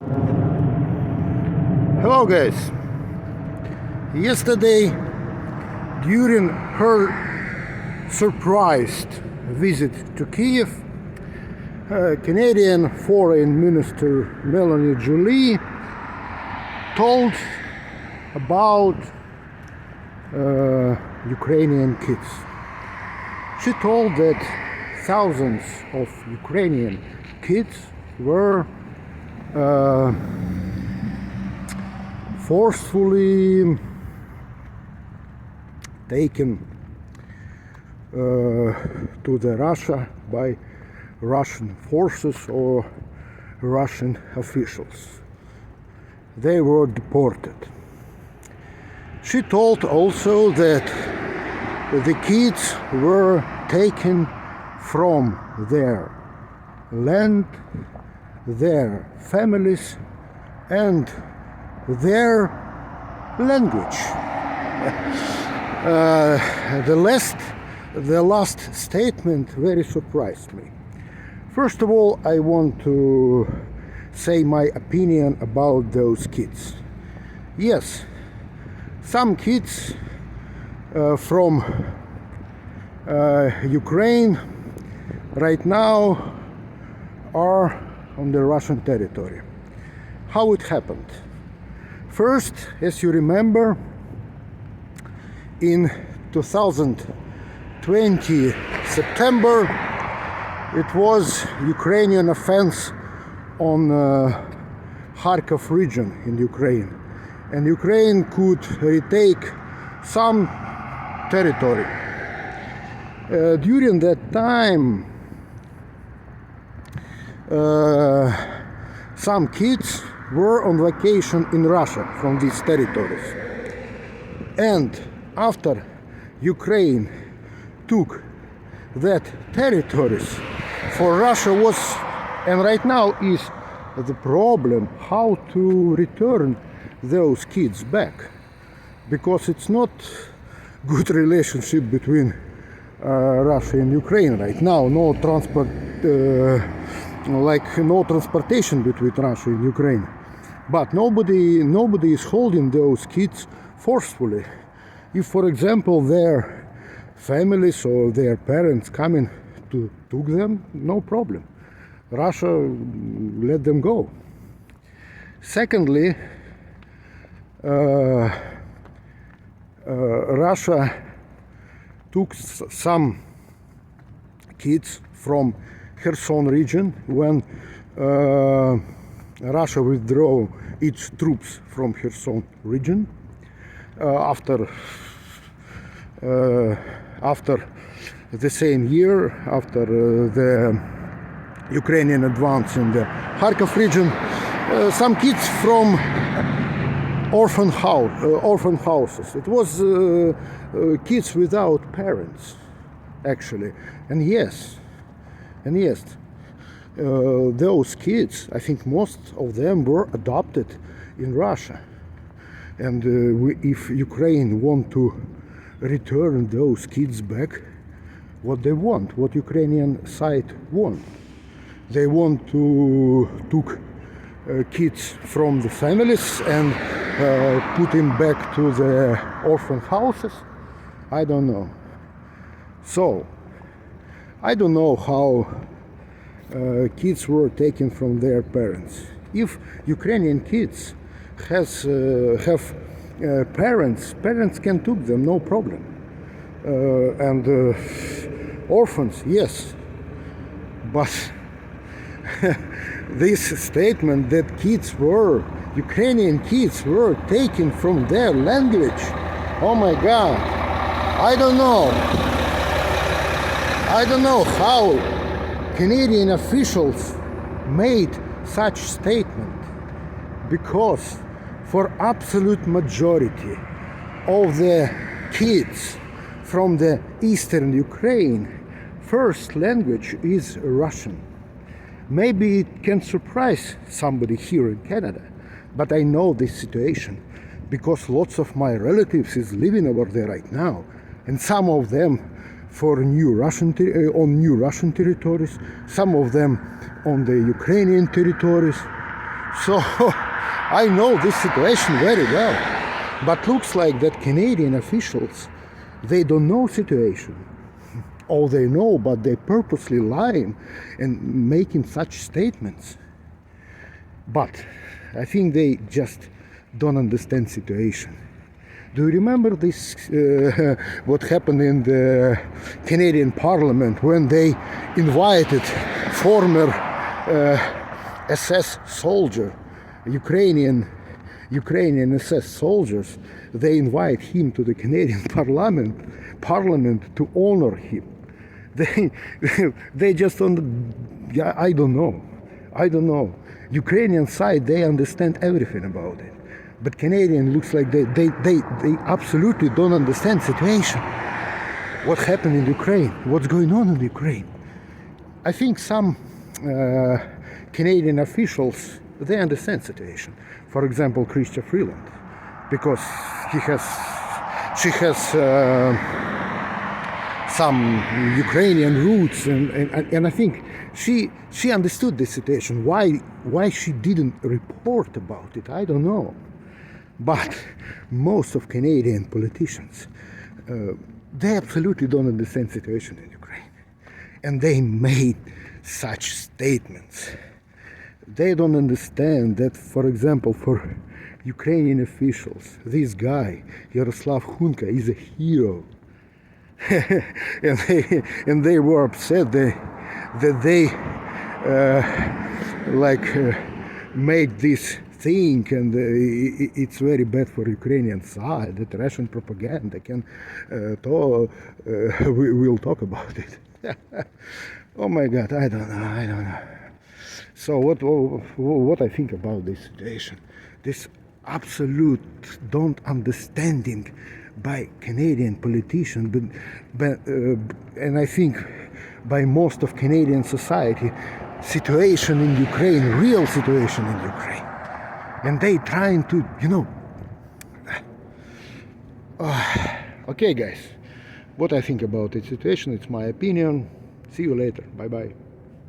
Hello guys. Yesterday, during her surprised visit to Kiev, Canadian Foreign Minister Melanie Joly told about Ukrainian kids. She told that thousands of Ukrainian kids were forcefully taken to the Russia by Russian forces or Russian officials. They were deported. She told also that the kids were taken from their land, their families, and their language. The last statement very surprised me. First of all, I want to say my opinion about those kids. Yes, some kids from Ukraine right now are on the Russian territory. How it happened? First, as you remember, in 2020 September, it was Ukrainian offense on Kharkov region in Ukraine, and Ukraine could retake some territory. During that time, some kids were on vacation in Russia from these territories. And after Ukraine took that territories, for Russia was, and right now is, the problem how to return those kids back. Because it's not good relationship between Russia and Ukraine right now. No transportation between Russia and Ukraine. But nobody is holding those kids forcefully. If, for example, their families or their parents coming to took them, no problem. Russia let them go. Secondly, Russia took some kids from Kherson region when Russia withdrew its troops from Kherson region after the same year, after the Ukrainian advance in the Kharkov region. Some kids from orphan houses. It was kids without parents, actually. And yes, those kids, I think most of them were adopted in Russia. And if Ukraine want to return those kids back, what they want, what Ukrainian side want. They want to took kids from the families and put them back to the orphan houses. I don't know. So, I don't know how kids were taken from their parents. If Ukrainian kids have parents can take them, no problem. And orphans, yes. But this statement that Ukrainian kids were taken from their language, oh my God, I don't know how Canadian officials made such statement, because for absolute majority of the kids from the eastern Ukraine, first language is Russian. Maybe it can surprise somebody here in Canada, but I know this situation because lots of my relatives is living over there right now, and some of them on new Russian territories, some of them on the Ukrainian territories. So I know this situation very well. But looks like that Canadian officials, they don't know situation. Or they know, but they purposely lying and making such statements. But I think they just don't understand situation. Do you remember this, what happened in the Canadian Parliament when they invited former SS soldier, Ukrainian SS soldiers, they invite him to the Canadian Parliament to honor him. They just don't, yeah, I don't know. Ukrainian side, they understand everything about it. But Canadian looks like they absolutely don't understand situation. What happened in Ukraine? What's going on in Ukraine? I think some Canadian officials, they understand situation. For example, Chrystia Freeland, because she has some Ukrainian roots, and I think she understood the situation. Why she didn't report about it, I don't know. But most of Canadian politicians, they absolutely don't understand the situation in Ukraine. And they made such statements. They don't understand that, for example, for Ukrainian officials, this guy, Yaroslav Hunka, is a hero. and they were upset that they made this thing, and it's very bad for Ukrainian side that Russian propaganda can we'll talk about it. Oh my God, I don't know. So what I think about this situation, this absolute don't understanding by Canadian politicians, and I think by most of Canadian society, situation in Ukraine, real situation in Ukraine. And they trying to, okay guys, what I think about the situation, it's my opinion. See you later, bye bye.